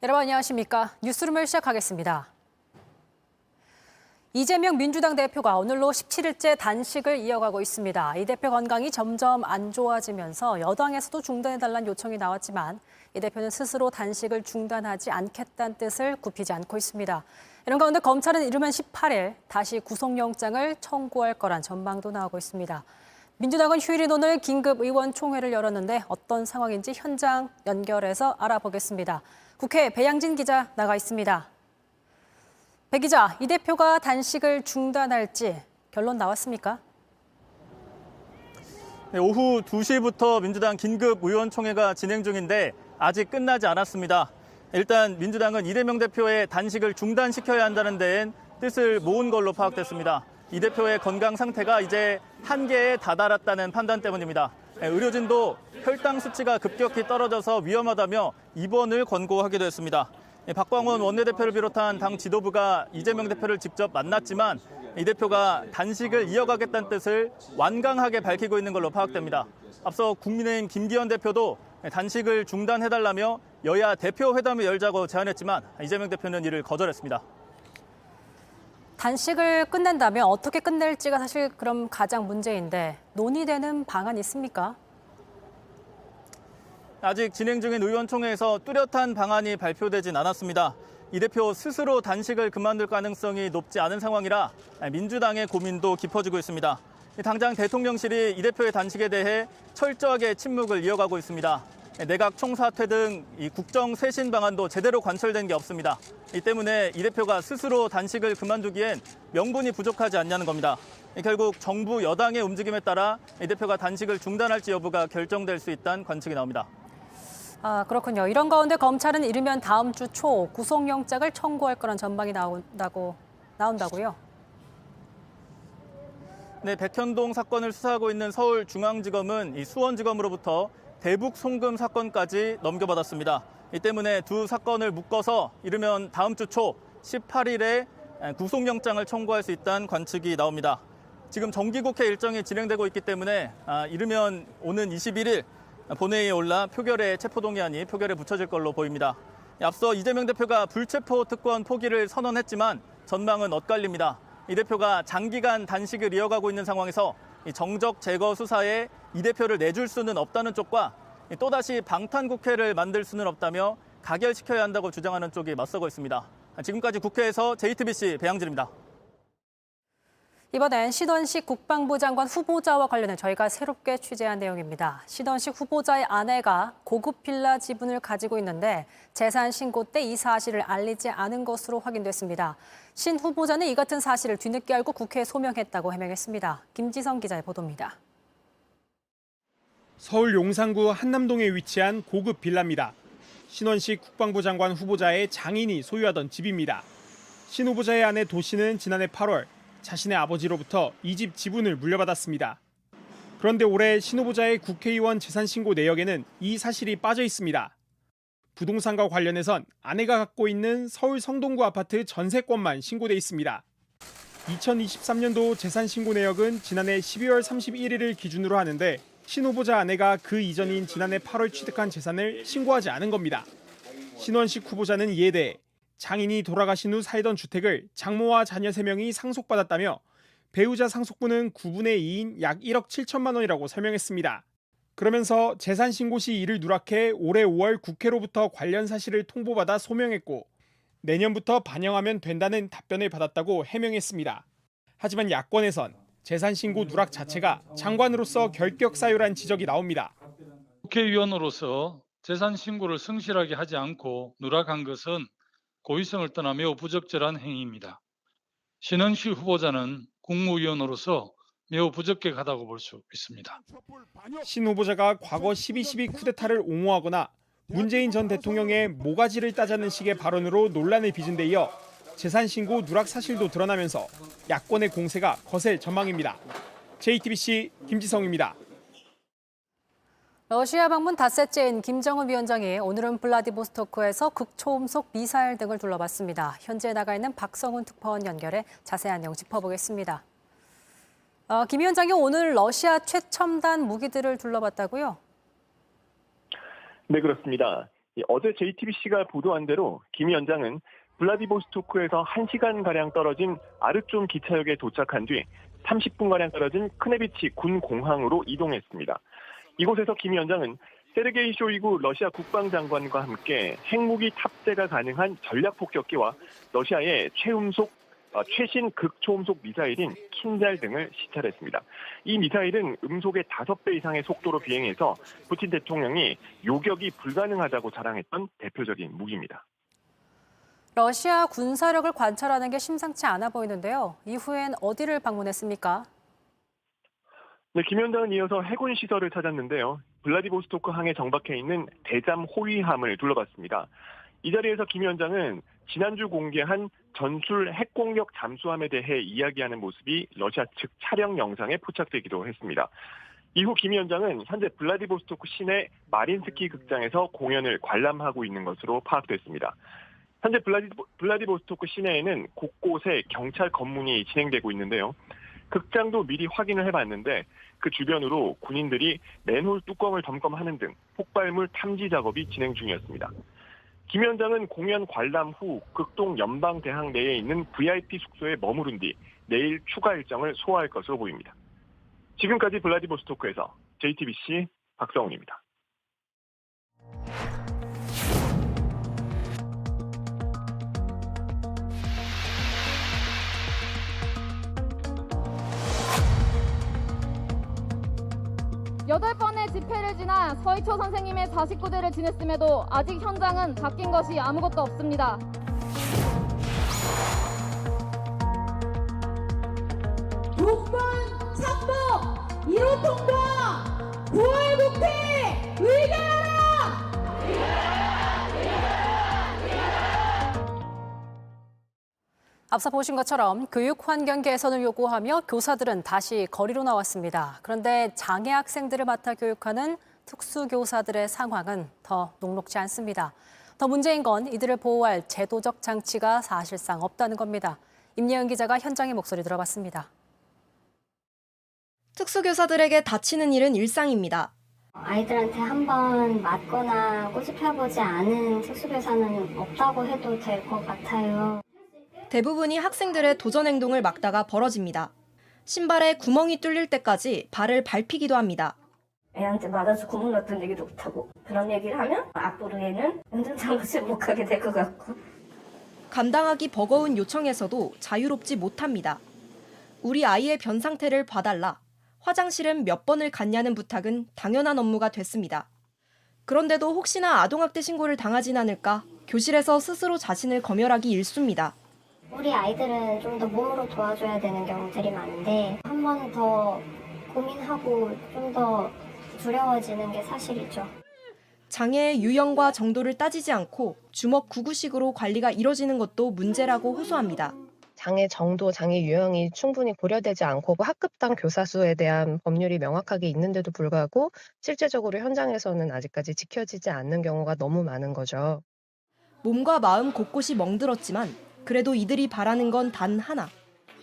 여러분 안녕하십니까? 뉴스룸을 시작하겠습니다. 이재명 민주당 대표가 오늘로 17일째 단식을 이어가고 있습니다. 이 대표 건강이 점점 안 좋아지면서 여당에서도 중단해달라는 요청이 나왔지만 이 대표는 스스로 단식을 중단하지 않겠다는 뜻을 굽히지 않고 있습니다. 이런 가운데 검찰은 이르면 18일 다시 구속영장을 청구할 거란 전망도 나오고 있습니다. 민주당은 휴일인 오늘 긴급 의원총회를 열었는데 어떤 상황인지 현장 연결해서 알아보겠습니다. 국회 배양진 기자 나가 있습니다. 배 기자, 이 대표가 단식을 중단할지 결론 나왔습니까? 네, 오후 2시부터 민주당 긴급 의원총회가 진행 중인데 아직 끝나지 않았습니다. 일단 민주당은 이재명 대표의 단식을 중단시켜야 한다는 데엔 뜻을 모은 걸로 파악됐습니다. 이 대표의 건강 상태가 이제 한계에 다다랐다는 판단 때문입니다. 의료진도 혈당 수치가 급격히 떨어져서 위험하다며 입원을 권고하기도 했습니다. 박광원 원내대표를 비롯한 당 지도부가 이재명 대표를 직접 만났지만 이 대표가 단식을 이어가겠다는 뜻을 완강하게 밝히고 있는 걸로 파악됩니다. 앞서 국민의힘 김기현 대표도 단식을 중단해달라며 여야 대표 회담을 열자고 제안했지만 이재명 대표는 이를 거절했습니다. 단식을 끝낸다면 어떻게 끝낼지가 사실 그럼 가장 문제인데 논의되는 방안 있습니까? 아직 진행 중인 의원총회에서 뚜렷한 방안이 발표되진 않았습니다. 이 대표 스스로 단식을 그만둘 가능성이 높지 않은 상황이라 민주당의 고민도 깊어지고 있습니다. 당장 대통령실이 이 대표의 단식에 대해 철저하게 침묵을 이어가고 있습니다. 내각 총사퇴 등 이 국정 쇄신 방안도 제대로 관철된 게 없습니다. 이 때문에 이 대표가 스스로 단식을 그만두기엔 명분이 부족하지 않냐는 겁니다. 결국 정부 여당의 움직임에 따라 이 대표가 단식을 중단할지 여부가 결정될 수 있다는 관측이 나옵니다. 그렇군요. 이런 가운데 검찰은 이르면 다음 주 초 구속영장을 청구할 거란 전망이 나온다고요? 네, 백현동 사건을 수사하고 있는 서울중앙지검은 이 수원지검으로부터 대북 송금 사건까지 넘겨받았습니다. 이 때문에 두 사건을 묶어서 이르면 다음 주 초 18일에 구속영장을 청구할 수 있다는 관측이 나옵니다. 지금 정기국회 일정이 진행되고 있기 때문에 이르면 오는 21일 본회의에 올라 표결에 체포동의안이 표결에 붙여질 걸로 보입니다. 앞서 이재명 대표가 불체포 특권 포기를 선언했지만 전망은 엇갈립니다. 이 대표가 장기간 단식을 이어가고 있는 상황에서 정적 제거 수사에 이 대표를 내줄 수는 없다는 쪽과 또다시 방탄국회를 만들 수는 없다며 가결시켜야 한다고 주장하는 쪽이 맞서고 있습니다. 지금까지 국회에서 JTBC 배양진입니다. 이번엔 신원식 국방부 장관 후보자와 관련해 저희가 새롭게 취재한 내용입니다. 신원식 후보자의 아내가 고급 빌라 지분을 가지고 있는데 재산 신고 때 이 사실을 알리지 않은 것으로 확인됐습니다. 신 후보자는 이 같은 사실을 뒤늦게 알고 국회에 소명했다고 해명했습니다. 김지성 기자의 보도입니다. 서울 용산구 한남동에 위치한 고급 빌라입니다. 신원식 국방부 장관 후보자의 장인이 소유하던 집입니다. 신 후보자의 아내 도 씨는 지난해 8월 자신의 아버지로부터 이 집 지분을 물려받았습니다. 그런데 올해 신 후보자의 국회의원 재산 신고 내역에는 이 사실이 빠져 있습니다. 부동산과 관련해선 아내가 갖고 있는 서울 성동구 아파트 전세권만 신고돼 있습니다. 2023년도 재산 신고 내역은 지난해 12월 31일을 기준으로 하는데 신 후보자 아내가 그 이전인 지난해 8월 취득한 재산을 신고하지 않은 겁니다. 신원식 후보자는 이에 대해 장인이 돌아가신 후 살던 주택을 장모와 자녀 3명이 상속받았다며 배우자 상속분은 9분의 2인 약 1억 7천만 원이라고 설명했습니다. 그러면서 재산 신고 시 이를 누락해 올해 5월 국회로부터 관련 사실을 통보받아 소명했고 내년부터 반영하면 된다는 답변을 받았다고 해명했습니다. 하지만 야권에선 재산 신고 누락 자체가 장관으로서 결격 사유란 지적이 나옵니다. 국회의원으로서 재산 신고를 성실하게 하지 않고 누락한 것은 고의성을 떠나 매우 부적절한 행위입니다. 신원식 후보자는 국무위원으로서 매우 부적격하다고 볼 수 있습니다. 신 후보자가 과거 12.12 쿠데타를 옹호하거나 문재인 전 대통령의 모가지를 따자는 식의 발언으로 논란을 빚은 데 이어 재산 신고 누락 사실도 드러나면서 야권의 공세가 거셀 전망입니다. JTBC 김지성입니다. 러시아 방문 닷새째인 김정은 위원장이 오늘은 블라디보스토크에서 극초음속 미사일 등을 둘러봤습니다. 현재 나가 있는 박성훈 특파원 연결해 자세한 내용 짚어보겠습니다. 김 위원장이 오늘 러시아 최첨단 무기들을 둘러봤다고요? 네, 그렇습니다. 어제 JTBC가 보도한 대로 김 위원장은 블라디보스토크에서 1시간가량 떨어진 아르좀 기차역에 도착한 뒤 30분가량 떨어진 크네비치 군공항으로 이동했습니다. 이곳에서 김 위원장은 세르게이 쇼이구 러시아 국방장관과 함께 핵무기 탑재가 가능한 전략폭격기와 러시아의 최신 극초음속 미사일인 킨잘 등을 시찰했습니다. 이 미사일은 음속의 5배 이상의 속도로 비행해서 푸틴 대통령이 요격이 불가능하다고 자랑했던 대표적인 무기입니다. 러시아 군사력을 관찰하는 게 심상치 않아 보이는데요. 이후엔 어디를 방문했습니까? 네, 김 위원장은 이어서 해군 시설을 찾았는데요. 블라디보스토크 항에 정박해 있는 대잠 호위함을 둘러봤습니다. 이 자리에서 김 위원장은 지난주 공개한 전술 핵공격 잠수함에 대해 이야기하는 모습이 러시아 측 촬영 영상에 포착되기도 했습니다. 이후 김 위원장은 현재 블라디보스토크 시내 마린스키 극장에서 공연을 관람하고 있는 것으로 파악됐습니다. 현재 블라디보스토크 시내에는 곳곳에 경찰 검문이 진행되고 있는데요. 극장도 미리 확인을 해봤는데 그 주변으로 군인들이 맨홀 뚜껑을 점검하는 등 폭발물 탐지 작업이 진행 중이었습니다. 김 위원장은 공연 관람 후 극동 연방대학 내에 있는 VIP 숙소에 머무른 뒤 내일 추가 일정을 소화할 것으로 보입니다. 지금까지 블라디보스토크에서 JTBC 박성훈입니다. 여덟 번의 집회를 지나 서희초 선생님의 49대를 지냈음에도 아직 현장은 바뀐 것이 아무것도 없습니다. 6번 착복 1호 통과 9월 국회 의결하라! 앞서 보신 것처럼 교육 환경 개선을 요구하며 교사들은 다시 거리로 나왔습니다. 그런데 장애 학생들을 맡아 교육하는 특수교사들의 상황은 더 녹록지 않습니다. 더 문제인 건 이들을 보호할 제도적 장치가 사실상 없다는 겁니다. 임예은 기자가 현장의 목소리 들어봤습니다. 특수교사들에게 다치는 일은 일상입니다. 아이들한테 한번 맞거나 꼬집혀보지 않은 특수교사는 없다고 해도 될 것 같아요. 대부분이 학생들의 도전 행동을 막다가 벌어집니다. 신발에 구멍이 뚫릴 때까지 발을 밟히기도 합니다. 애한테 맞아서 구멍 났던 얘기도 못하고 그런 얘기를 하면 앞으로 얘는 운전장구실 못 가게 될 것 같고. 감당하기 버거운 요청에서도 자유롭지 못합니다. 우리 아이의 변 상태를 봐달라. 화장실은 몇 번을 갔냐는 부탁은 당연한 업무가 됐습니다. 그런데도 혹시나 아동학대 신고를 당하진 않을까 교실에서 스스로 자신을 검열하기 일쑤입니다. 우리 아이들은 좀 더 몸으로 도와줘야 되는 경우들이 많은데 한 번 더 고민하고 좀 더 두려워지는 게 사실이죠. 장애의 유형과 정도를 따지지 않고 주먹 구구식으로 관리가 이뤄지는 것도 문제라고 호소합니다. 장애 정도, 장애 유형이 충분히 고려되지 않고 학급당 교사 수에 대한 법률이 명확하게 있는데도 불구하고 실제적으로 현장에서는 아직까지 지켜지지 않는 경우가 너무 많은 거죠. 몸과 마음 곳곳이 멍들었지만 그래도 이들이 바라는 건 단 하나.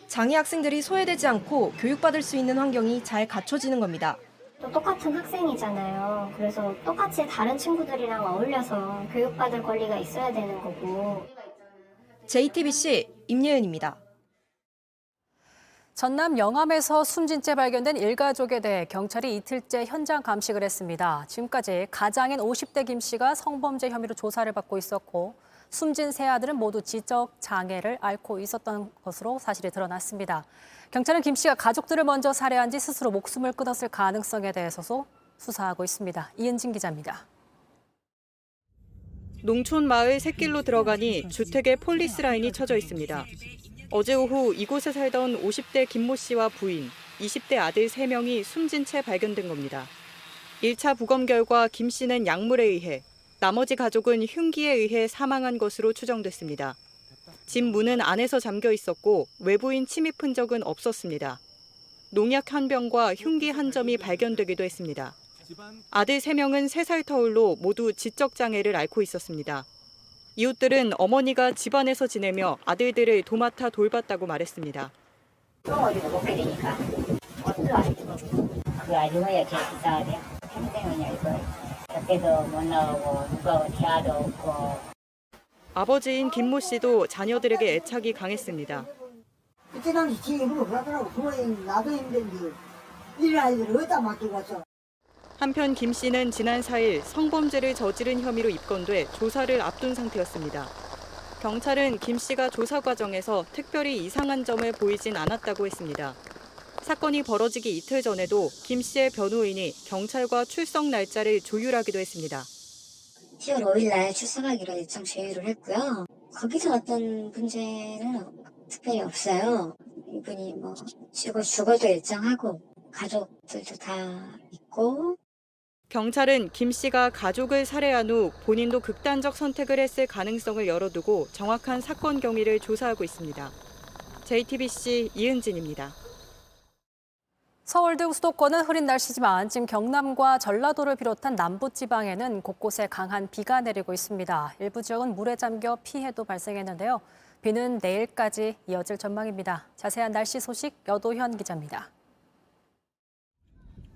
장애 학생들이 소외되지 않고 교육받을 수 있는 환경이 잘 갖춰지는 겁니다. 또 똑같은 학생이잖아요. 그래서 똑같이 다른 친구들이랑 어울려서 교육받을 권리가 있어야 되는 거고. JTBC 임예은입니다. 전남 영암에서 숨진 채 발견된 일가족에 대해 경찰이 이틀째 현장 감식을 했습니다. 지금까지 가장인 50대 김 씨가 성범죄 혐의로 조사를 받고 있었고 숨진 세 아들은 모두 지적 장애를 앓고 있었던 것으로 사실이 드러났습니다. 경찰은 김 씨가 가족들을 먼저 살해한 뒤 스스로 목숨을 끊었을 가능성에 대해서도 수사하고 있습니다. 이은진 기자입니다. 농촌 마을 샛길로 들어가니 주택에 폴리스 라인이 쳐져 있습니다. 어제 오후 이곳에 살던 50대 김모 씨와 부인, 20대 아들 3명이 숨진 채 발견된 겁니다. 1차 부검 결과 김 씨는 약물에 의해, 나머지 가족은 흉기에 의해 사망한 것으로 추정됐습니다. 집 문은 안에서 잠겨 있었고 외부인 침입 흔적은 없었습니다. 농약 한 병과 흉기 한 점이 발견되기도 했습니다. 아들 3명은 3살 터울로 모두 지적 장애를 앓고 있었습니다. 이웃들은 어머니가 집안에서 지내며 아들들을 도맡아 돌봤다고 말했습니다. 어디서 먹게 되니까 어떤 아이도 그 아줌마야 제 기사하네. 평생은요 이거 밖에도 못 나오고 누구하고 대화도 없고. 아버지인 김모 씨도 자녀들에게 애착이 강했습니다. 그때 당시 지 힘으로 그러더라고. 부모님 나도 힘든데 이 아이들을 어디다 맡기겠어. 한편 김 씨는 지난 4일 성범죄를 저지른 혐의로 입건돼 조사를 앞둔 상태였습니다. 경찰은 김 씨가 조사 과정에서 특별히 이상한 점을 보이진 않았다고 했습니다. 사건이 벌어지기 이틀 전에도 김 씨의 변호인이 경찰과 출석 날짜를 조율하기도 했습니다. 10월 5일 날 출석하기로 일정 조율을 했고요. 거기서 어떤 문제는 특별히 없어요. 이분이 뭐 죽어도 일정하고 가족들도 다 있고. 경찰은 김 씨가 가족을 살해한 후 본인도 극단적 선택을 했을 가능성을 열어두고 정확한 사건 경위를 조사하고 있습니다. JTBC 이은진입니다. 서울 등 수도권은 흐린 날씨지만 지금 경남과 전라도를 비롯한 남부지방에는 곳곳에 강한 비가 내리고 있습니다. 일부 지역은 물에 잠겨 피해도 발생했는데요. 비는 내일까지 이어질 전망입니다. 자세한 날씨 소식 여도현 기자입니다.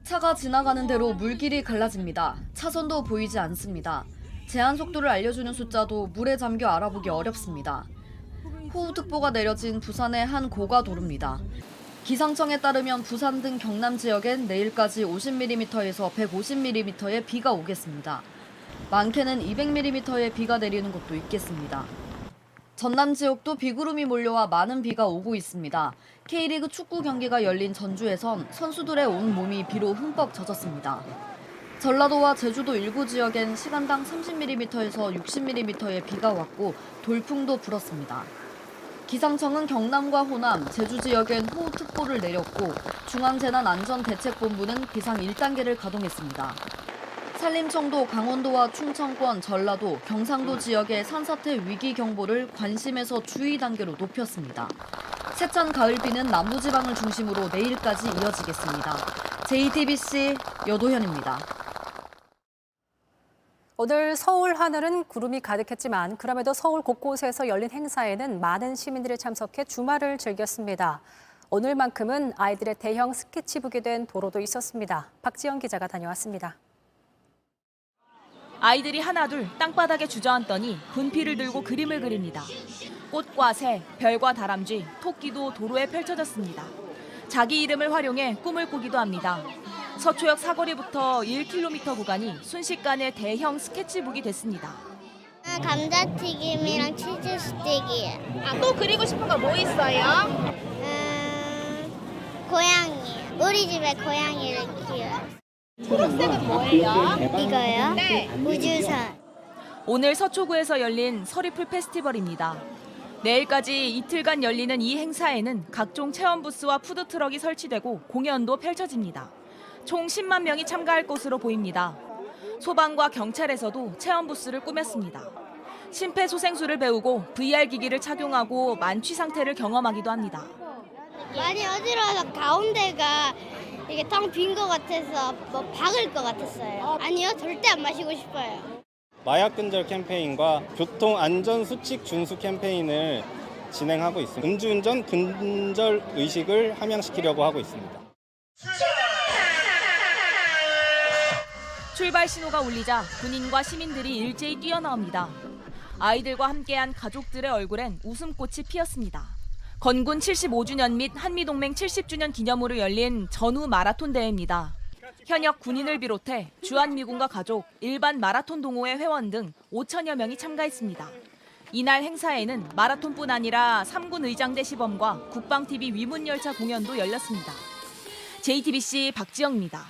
차가 지나가는 대로 물길이 갈라집니다. 차선도 보이지 않습니다. 제한 속도를 알려주는 숫자도 물에 잠겨 알아보기 어렵습니다. 호우특보가 내려진 부산의 한 고가도로입니다. 기상청에 따르면 부산 등 경남 지역엔 내일까지 50mm에서 150mm의 비가 오겠습니다. 많게는 200mm의 비가 내리는 곳도 있겠습니다. 전남 지역도 비구름이 몰려와 많은 비가 오고 있습니다. K리그 축구 경기가 열린 전주에선 선수들의 온몸이 비로 흠뻑 젖었습니다. 전라도와 제주도 일부 지역엔 시간당 30mm에서 60mm의 비가 왔고 돌풍도 불었습니다. 기상청은 경남과 호남, 제주 지역엔 호우특보를 내렸고 중앙재난안전대책본부는 비상 1단계를 가동했습니다. 산림청도 강원도와 충청권, 전라도, 경상도 지역의 산사태 위기 경보를 관심에서 주의 단계로 높였습니다. 세찬 가을비는 남부지방을 중심으로 내일까지 이어지겠습니다. JTBC 여도현입니다. 오늘 서울 하늘은 구름이 가득했지만 그럼에도 서울 곳곳에서 열린 행사에는 많은 시민들이 참석해 주말을 즐겼습니다. 오늘만큼은 아이들의 대형 스케치북이 된 도로도 있었습니다. 박지영 기자가 다녀왔습니다. 아이들이 하나둘 땅바닥에 주저앉더니 분필을 들고 그림을 그립니다. 꽃과 새, 별과 다람쥐, 토끼도 도로에 펼쳐졌습니다. 자기 이름을 활용해 꿈을 꾸기도 합니다. 서초역 사거리부터 1km 구간이 순식간에 대형 스케치북이 됐습니다. 감자튀김이랑 치즈 스틱이에요. 또 그리고 싶은 거 뭐 있어요? 고양이. 우리 집에 고양이를 키워요. 초록색은 뭐예요? 이거요? 네. 우주선. 오늘 서초구에서 열린 서리풀 페스티벌입니다. 내일까지 이틀간 열리는 이 행사에는 각종 체험 부스와 푸드트럭이 설치되고 공연도 펼쳐집니다. 총 10만 명이 참가할 것으로 보입니다. 소방과 경찰에서도 체험 부스를 꾸몄습니다. 심폐소생술을 배우고 VR 기기를 착용하고 만취 상태를 경험하기도 합니다. 많이 어지러워서 가운데가 이게 텅 빈 것 같아서 뭐 박을 것 같았어요. 아니요, 절대 안 마시고 싶어요. 마약 근절 캠페인과 교통 안전 수칙 준수 캠페인을 진행하고 있습니다. 음주운전 근절 의식을 함양시키려고 하고 있습니다. 출발 신호가 울리자 군인과 시민들이 일제히 뛰어나옵니다. 아이들과 함께한 가족들의 얼굴엔 웃음꽃이 피었습니다. 건군 75주년 및 한미동맹 70주년 기념으로 열린 전후 마라톤 대회입니다. 현역 군인을 비롯해 주한미군과 가족, 일반 마라톤 동호회 회원 등 5천여 명이 참가했습니다. 이날 행사에는 마라톤뿐 아니라 3군 의장대 시범과 국방TV 위문열차 공연도 열렸습니다. JTBC 박지영입니다.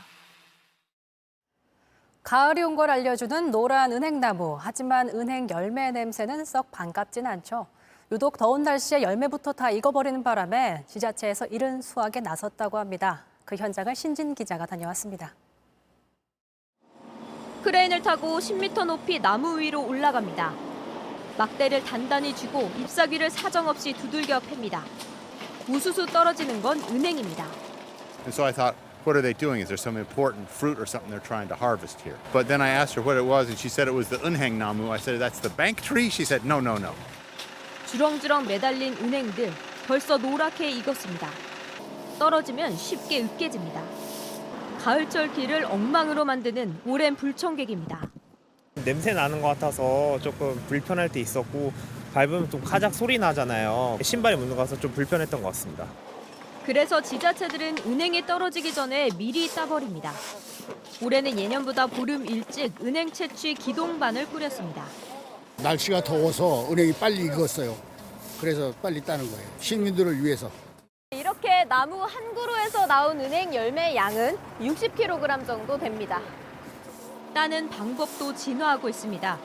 가을이 온 걸 알려주는 노란 은행나무. 하지만 은행 열매 냄새는 썩 반갑진 않죠. 유독 더운 날씨에 열매부터 다 익어버리는 바람에 지자체에서 이른 수확에 나섰다고 합니다. 그 현장을 신진 기자가 다녀왔습니다. 크레인을 타고 10m 높이 나무 위로 올라갑니다. 막대를 단단히 쥐고 잎사귀를 사정없이 두들겨 팹니다. 우수수 떨어지는 건 은행입니다. And so I thought, what are they doing? Is there some important fruit or something they're trying to harvest here? But then I asked her what it was, and she said it was the unhengnamu. I said, that's the bank tree? She said, no, no, no. 주렁주렁 매달린 은행들 벌써 노랗게 익었습니다. 떨어지면 쉽게 으깨집니다. 가을철 길을 엉망으로 만드는 오랜 불청객입니다. 냄새 나는 것 같아서 조금 불편할 때 있었고 밟으면 좀 가작 소리 나잖아요. 신발에 묻는 것 같아서 좀 불편했던 것 같습니다. 그래서 지자체들은 은행이 떨어지기 전에 미리 따버립니다. 올해는 예년보다 보름 일찍 은행 채취 기동반을 꾸렸습니다. 날씨가 더워서 은행이 빨리 익었어요. 그래서 빨리 따는 거예요. 시민들을 위해서. 이렇게 나무 한 그루에서 나온 은행 열매 양은 60kg 정도 됩니다. 따는 방법도 진화하고 있습니다.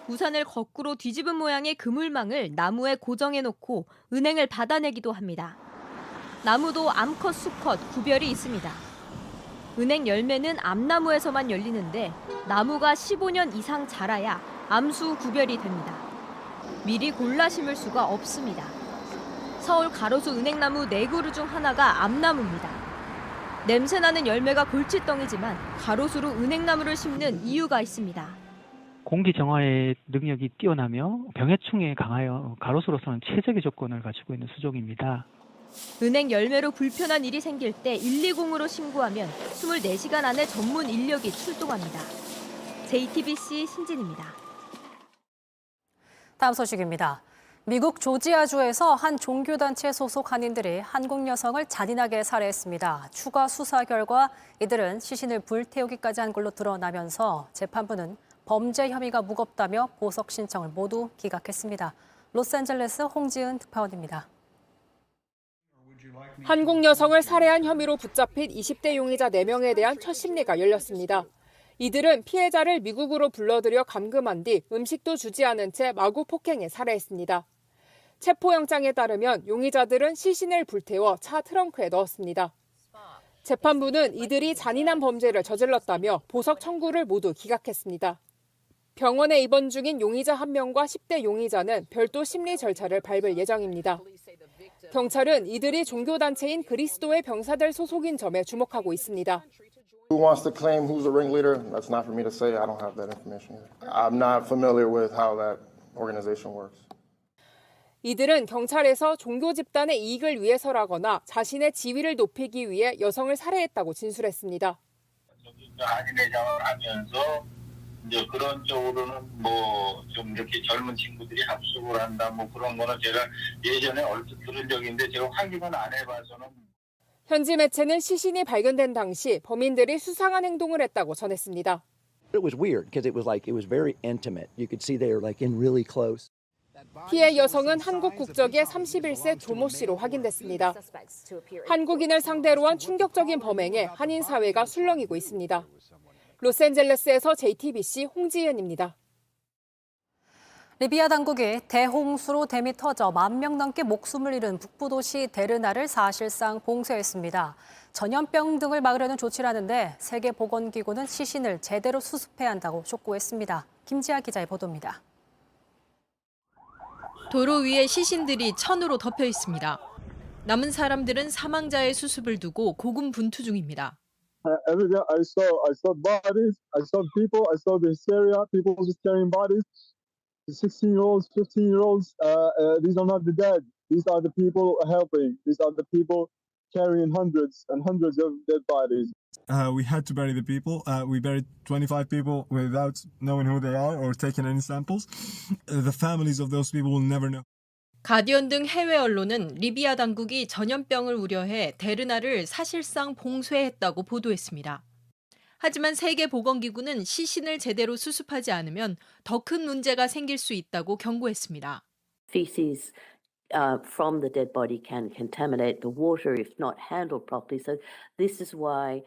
우산을 거꾸로 뒤집은 모양의 그물망을 나무에 고정해 놓고 은행을 받아내기도 합니다. 나무도 암컷, 수컷 구별이 있습니다. 은행 열매는 암나무에서만 열리는데 나무가 15년 이상 자라야 암수 구별이 됩니다. 미리 골라 심을 수가 없습니다. 서울 가로수 은행나무 4그루 중 하나가 암나무입니다. 냄새나는 열매가 골칫덩이지만 가로수로 은행나무를 심는 이유가 있습니다. 공기 정화의 능력이 뛰어나며 병해충에 강하여 가로수로서는 최적의 조건을 가지고 있는 수종입니다. 은행 열매로 불편한 일이 생길 때 120으로 신고하면 24시간 안에 전문 인력이 출동합니다. JTBC 신진입니다. 다음 소식입니다. 미국 조지아주에서 한 종교단체 소속 한인들이 한국 여성을 잔인하게 살해했습니다. 추가 수사 결과 이들은 시신을 불태우기까지 한 걸로 드러나면서 재판부는 범죄 혐의가 무겁다며 보석 신청을 모두 기각했습니다. 로스앤젤레스 홍지은 특파원입니다. 한국 여성을 살해한 혐의로 붙잡힌 20대 용의자 4명에 대한 첫 심리가 열렸습니다. 이들은 피해자를 미국으로 불러들여 감금한 뒤 음식도 주지 않은 채 마구 폭행해 살해했습니다. 체포영장에 따르면 용의자들은 시신을 불태워 차 트렁크에 넣었습니다. 재판부는 이들이 잔인한 범죄를 저질렀다며 보석 청구를 모두 기각했습니다. 병원에 입원 중인 용의자 1명과 10대 용의자는 별도 심리 절차를 밟을 예정입니다. 경찰은 이들이 종교단체인 그리스도의 병사들 소속인 점에 주목하고 있습니다. Who wants to claim who's the ringleader? That's not for me to say. I don't have that information either. I'm not familiar with how that organization works. 이들은 경찰에서 종교 집단의 이익을 위해서라거나 자신의 지위를 높이기 위해 여성을 살해했다고 진술했습니다. 한인회장을 하면서 이제 그런 쪽으로는 뭐 좀 이렇게 젊은 친구들이 합숙을 한다 뭐 그런 거는 제가 예전에 얼핏 들은 적이 있는데 제가 확인은 안 해봐서는. 현지 매체는 시신이 발견된 당시 범인들이 수상한 행동을 했다고 전했습니다. It was weird because it was very intimate. You could see they were like in really close. 피해 여성은 한국 국적의 31세 조모 씨로 확인됐습니다. 한국인을 상대로 한 충격적인 범행에 한인 사회가 술렁이고 있습니다. 로스앤젤레스에서 JTBC 홍지은입니다. 리비아 당국이 대홍수로 댐이 터져 10,000명 넘게 목숨을 잃은 북부 도시 데르나를 사실상 봉쇄했습니다. 전염병 등을 막으려는 조치라는데 세계보건기구는 시신을 제대로 수습해야 한다고 촉구했습니다. 김지아 기자의 보도입니다. 도로 위에 시신들이 천으로 덮여 있습니다. 남은 사람들은 사망자의 수습을 두고 고군분투 중입니다. Everywhere I saw bodies, I saw people, I saw the hysteria, people just carrying bodies. 16-year-olds, 15-year-olds, these are not the dead. These are the people helping. These are the people carrying hundreds and hundreds of dead bodies. We had to bury the people. We buried 25 people without knowing who they are or taking any samples. The families of those people will never know. 가디언 등 해외 언론은 리비아 당국이 전염병을 우려해 데르나를 사실상 봉쇄했다고 보도했습니다. 하지만 세계보건기구는 시신을 제대로 수습하지 않으면 더 큰 문제가 생길 수 있다고 경고했습니다. Feces from the dead body can contaminate the water if not handled properly. So this is why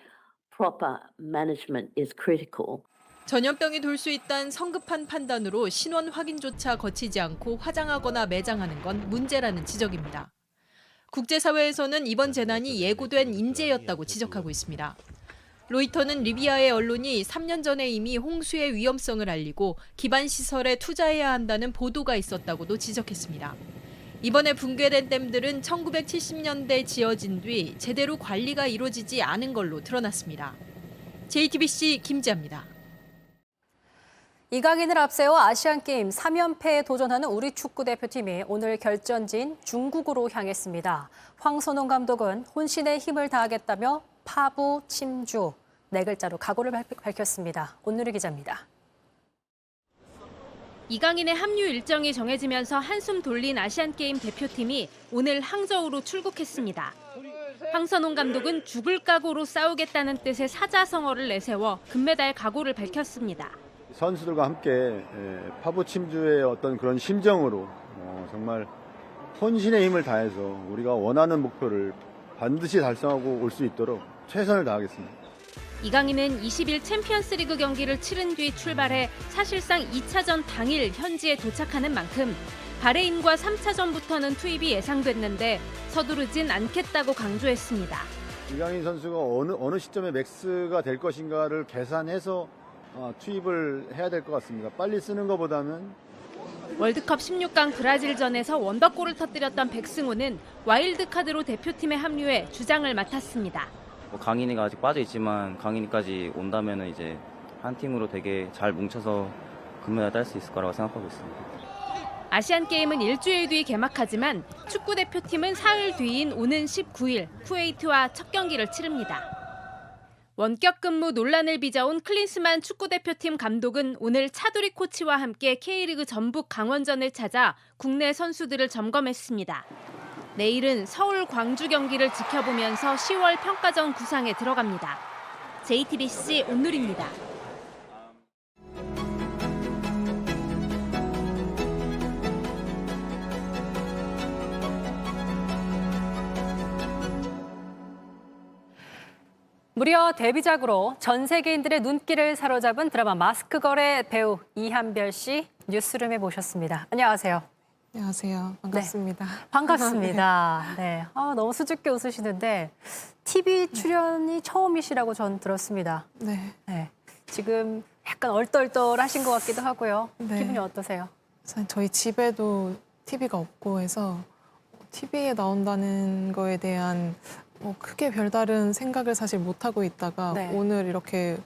proper management is critical. 전염병이 돌 수 있다는 성급한 판단으로 신원 확인조차 거치지 않고 화장하거나 매장하는 건 문제라는 지적입니다. 국제사회에서는 이번 재난이 예고된 인재였다고 지적하고 있습니다. 로이터는 리비아의 언론이 3년 전에 이미 홍수의 위험성을 알리고 기반시설에 투자해야 한다는 보도가 있었다고도 지적했습니다. 이번에 붕괴된 댐들은 1970년대 지어진 뒤 제대로 관리가 이루어지지 않은 걸로 드러났습니다. JTBC 김지아입니다. 이강인을 앞세워 아시안게임 3연패에 도전하는 우리 축구대표팀이 오늘 결전지인 중국으로 향했습니다. 황선홍 감독은 혼신의 힘을 다하겠다며 파부, 침주 네 글자로 각오를 밝혔습니다. 온누리 기자입니다. 이강인의 합류 일정이 정해지면서 한숨 돌린 아시안게임 대표팀이 오늘 항저우로 출국했습니다. 황선홍 감독은 죽을 각오로 싸우겠다는 뜻의 사자성어를 내세워 금메달 각오를 밝혔습니다. 선수들과 함께 파부 침주의 어떤 그런 심정으로 정말 혼신의 힘을 다해서 우리가 원하는 목표를 반드시 달성하고 올 수 있도록 최선을 다하겠습니다. 이강인은 20일 챔피언스리그 경기를 치른 뒤 출발해 사실상 2차전 당일 현지에 도착하는 만큼 바레인과 3차전부터는 투입이 예상됐는데 서두르진 않겠다고 강조했습니다. 이강인 선수가 어느 시점에 맥스가 될 것인가를 계산해서 투입을 해야 될 것 같습니다. 빨리 쓰는 것보다는. 월드컵 16강 브라질전에서 원더골을 터뜨렸던 백승호는 와일드카드로 대표팀에 합류해 주장을 맡았습니다. 강인이가 아직 빠져 있지만 강인이까지 온다면은 이제 한 팀으로 되게 잘 뭉쳐서 금메달 딸 수 있을 거라고 생각하고 있습니다. 아시안게임은 일주일 뒤 개막하지만 축구대표팀은 사흘 뒤인 오는 19일 쿠웨이트와 첫 경기를 치릅니다. 원격 근무 논란을 빚어온 클린스만 축구대표팀 감독은 오늘 차두리 코치와 함께 K리그 전북 강원전을 찾아 국내 선수들을 점검했습니다. 내일은 서울 광주 경기를 지켜보면서 10월 평가전 구상에 들어갑니다. JTBC 온누리입니다. 무려 데뷔작으로 전 세계인들의 눈길을 사로잡은 드라마 마스크걸의 배우 이한별 씨 뉴스룸에 모셨습니다. 안녕하세요. 안녕하세요. 반갑습니다. 네, 반갑습니다. 네. 너무 수줍게 웃으시는데 TV 출연이 처음이시라고 전 들었습니다. 네. 네. 지금 약간 얼떨떨하신 것 같기도 하고요. 네. 기분이 어떠세요? 저희 집에도 TV가 없고 해서 TV에 나온다는 거에 대한 크게 별다른 생각을 사실 못하고 있다가 네. 오늘 이렇게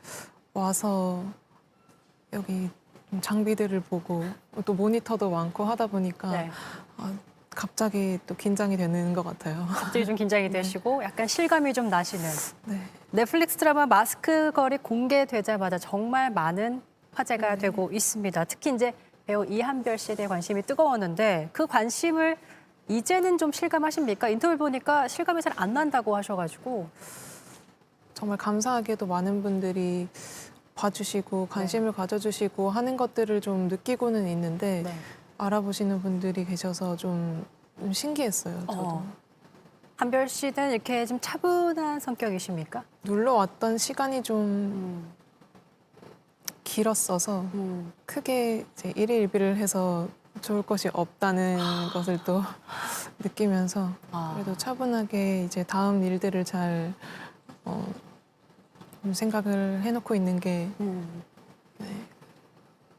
와서 여기 장비들을 보고 또 모니터도 많고 하다 보니까 네. 갑자기 또 긴장이 되는 것 같아요. 갑자기 좀 긴장이 되시고 약간 실감이 좀 나시는. 네. 넷플릭스 드라마 마스크걸이 공개되자마자 정말 많은 화제가 되고 있습니다. 특히 이제 배우 이한별 씨에 대해 관심이 뜨거웠는데 그 관심을 이제는 좀 실감하십니까? 인터뷰 보니까 실감이 잘 안 난다고 하셔가지고. 정말 감사하게도 많은 분들이 봐주시고 관심을 가져주시고 하는 것들을 좀 느끼고는 있는데 알아보시는 분들이 계셔서 좀 신기했어요. 저도. 한별 씨는 이렇게 좀 차분한 성격이십니까? 놀러 왔던 시간이 좀 길었어서 크게 이제 일일비를 해서 좋을 것이 없다는 것을 또 느끼면서 그래도 차분하게 이제 다음 일들을 잘 생각을 해놓고 있는 게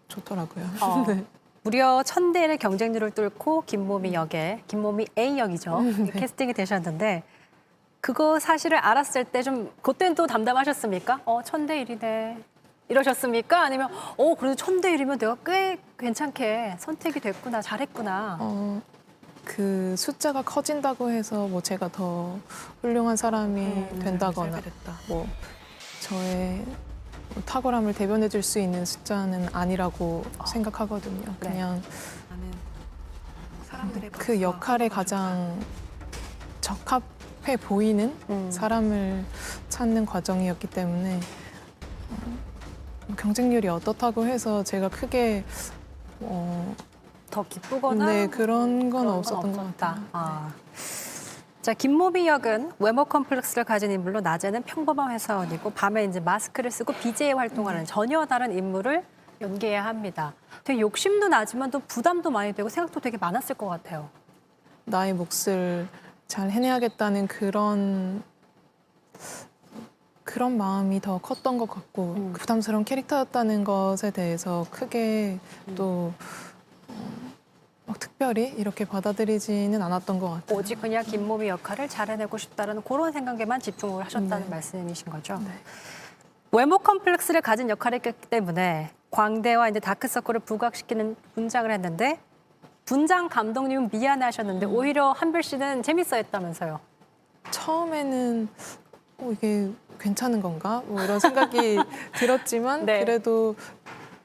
좋더라고요. 네. 무려 1000대1의 경쟁률을 뚫고 김모미 역에, 김모미 A 역이죠. 캐스팅이 되셨는데 그거 사실을 알았을 때 좀 그때는 또 담담하셨습니까? 1000대1이네 이러셨습니까? 아니면 그래도 1000대1이면 내가 꽤 괜찮게 선택이 됐구나, 잘했구나. 그 숫자가 커진다고 해서 뭐 제가 더 훌륭한 사람이 된다거나 뭐 저의 탁월함을 대변해 줄 수 있는 숫자는 아니라고 생각하거든요. 그냥 그 역할에 가장 적합해 보이는 사람을 찾는 과정이었기 때문에 경쟁률이 어떻다고 해서 제가 크게 더 기쁘거나 네, 그런 건 없었던 것 같아요. 자, 김모미 역은 외모 컴플렉스를 가진 인물로 낮에는 평범한 회사원이고 밤에 이제 마스크를 쓰고 BJ 활동하는 전혀 다른 인물을 연기해야 합니다. 되게 욕심도 나지만 또 부담도 많이 되고 생각도 되게 많았을 것 같아요. 나의 몫을 잘 해내야겠다는 그런 마음이 더 컸던 것 같고 부담스러운 캐릭터였다는 것에 대해서 크게 또 특별히 이렇게 받아들이지는 않았던 것 같아요. 오직 그냥 김모미 역할을 잘 해내고 싶다는 그런 생각에만 집중을 하셨다는 말씀이신 거죠. 네. 외모 컴플렉스를 가진 역할이기 때문에 광대와 이제 다크서클을 부각시키는 분장을 했는데 분장 감독님은 미안해하셨는데 오히려 한별 씨는 재밌어했다면서요. 처음에는 이게 괜찮은 건가? 뭐 이런 생각이 들었지만 네. 그래도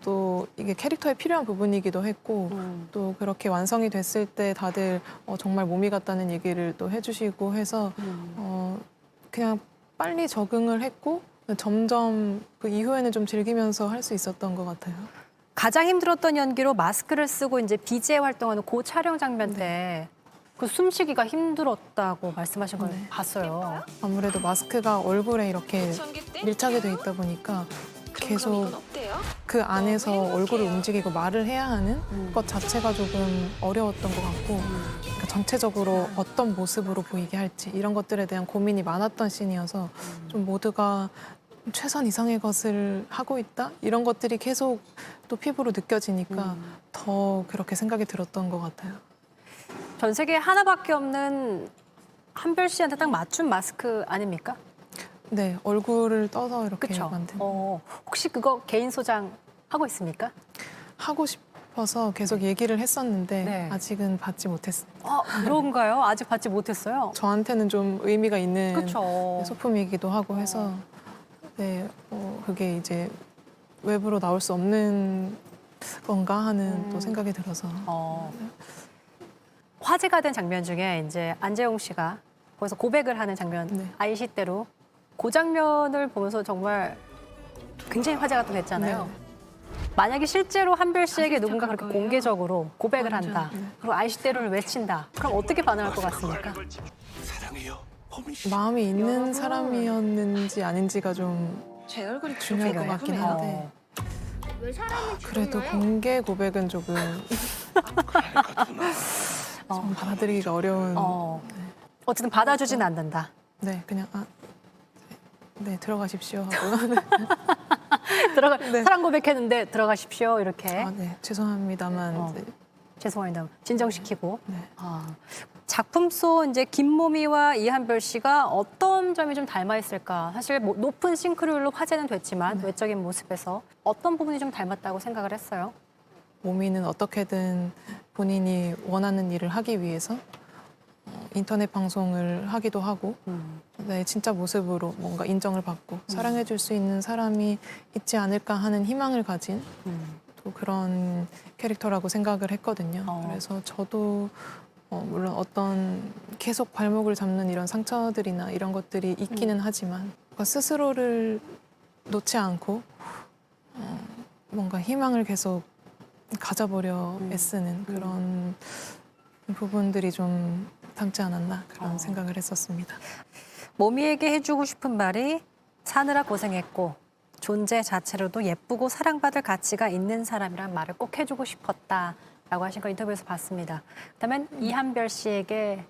또 이게 캐릭터에 필요한 부분이기도 했고 또 그렇게 완성이 됐을 때 다들 정말 몸이 같다는 얘기를 또 해주시고 해서 그냥 빨리 적응을 했고 점점 그 이후에는 좀 즐기면서 할 수 있었던 것 같아요. 가장 힘들었던 연기로 마스크를 쓰고 이제 BJ 활동하는 그 촬영 장면 때 그 숨쉬기가 힘들었다고 말씀하신 걸 봤어요. 아무래도 마스크가 얼굴에 이렇게 밀착이 돼 있다 보니까 계속 그 안에서 얼굴을 움직이고 말을 해야 하는 것 자체가 조금 어려웠던 것 같고 그러니까 전체적으로 어떤 모습으로 보이게 할지 이런 것들에 대한 고민이 많았던 씬이어서 좀 모두가 최선 이상의 것을 하고 있다? 이런 것들이 계속 또 피부로 느껴지니까 더 그렇게 생각이 들었던 것 같아요. 전 세계에 하나밖에 없는 한별 씨한테 딱 맞춘 마스크 아닙니까? 네, 얼굴을 떠서 이렇게 그쵸? 만든. 혹시 그거 개인 소장 하고 있습니까? 하고 싶어서 계속 얘기를 했었는데 네. 아직은 받지 못했어요. 그런가요? 아직 받지 못했어요? 저한테는 좀 의미가 있는 그쵸. 소품이기도 하고 해서 네, 그게 이제 외부로 나올 수 없는 건가 하는 또 생각이 들어서. 화제가 된 장면 중에 이제 안재홍 씨가 거기서 고백을 하는 장면, 네. 아이시대로 그 장면을 보면서 정말 굉장히 화제가 또 됐잖아요. 네. 만약에 실제로 한별 씨에게 누군가 그렇게 공개적으로 고백을 맞아요. 한다, 네. 그리고 아이시대로를 외친다, 그럼 어떻게 반응할 것 같습니까? 마음이 있는 사람이었는지 아닌지가 좀 중요할 것 같긴 한데 그래도 공개 고백은 조금 좀 받아들이기가 어려운. 어쨌든 받아주지는 않는다. 네, 그냥 네 들어가십시오 하고. 네. 사랑 고백했는데 들어가십시오 이렇게. 네, 죄송합니다만. 네. 죄송합니다. 진정시키고. 네. 작품 속 이제 김모미와 이한별 씨가 어떤 점이 좀 닮아 있을까? 사실 뭐 높은 싱크로율로 화제는 됐지만 외적인 모습에서 어떤 부분이 좀 닮았다고 생각을 했어요. 모미는 어떻게든 본인이 원하는 일을 하기 위해서 인터넷 방송을 하기도 하고 네, 진짜 모습으로 뭔가 인정을 받고 사랑해줄 수 있는 사람이 있지 않을까 하는 희망을 가진 또 그런 캐릭터라고 생각을 했거든요. 그래서 저도 물론 어떤 계속 발목을 잡는 이런 상처들이나 이런 것들이 있기는 하지만 스스로를 놓지 않고 뭔가 희망을 계속 가져보려 애쓰는 그런 부분들이 좀 닮지 않았나 그런 생각을 했었습니다. 모미에게 해주고 싶은 말이 사느라 고생했고 존재 자체로도 예쁘고 사랑받을 가치가 있는 사람이란 말을 꼭 해주고 싶었다라고 하신 걸 인터뷰에서 봤습니다. 그렇다면 이한별 씨에게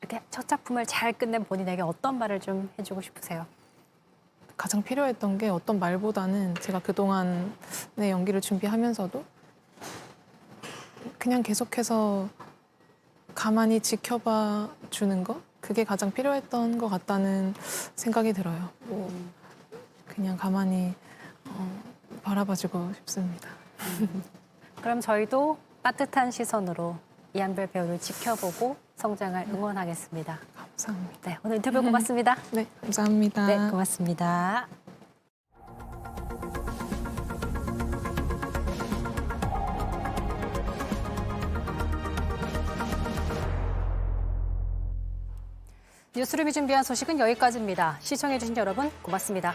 이렇게 첫 작품을 잘 끝낸 본인에게 어떤 말을 좀 해주고 싶으세요? 가장 필요했던 게 어떤 말보다는 제가 그동안의 연기를 준비하면서도 그냥 계속해서 가만히 지켜봐 주는 거? 그게 가장 필요했던 것 같다는 생각이 들어요. 그냥 가만히 바라봐주고 싶습니다. 그럼 저희도 따뜻한 시선으로 이한별 배우를 지켜보고 성장을 응원하겠습니다. 감사합니다. 네, 오늘 인터뷰 고맙습니다. 네, 감사합니다. 네, 고맙습니다. 뉴스룸이 준비한 소식은 여기까지입니다. 시청해주신 여러분 고맙습니다.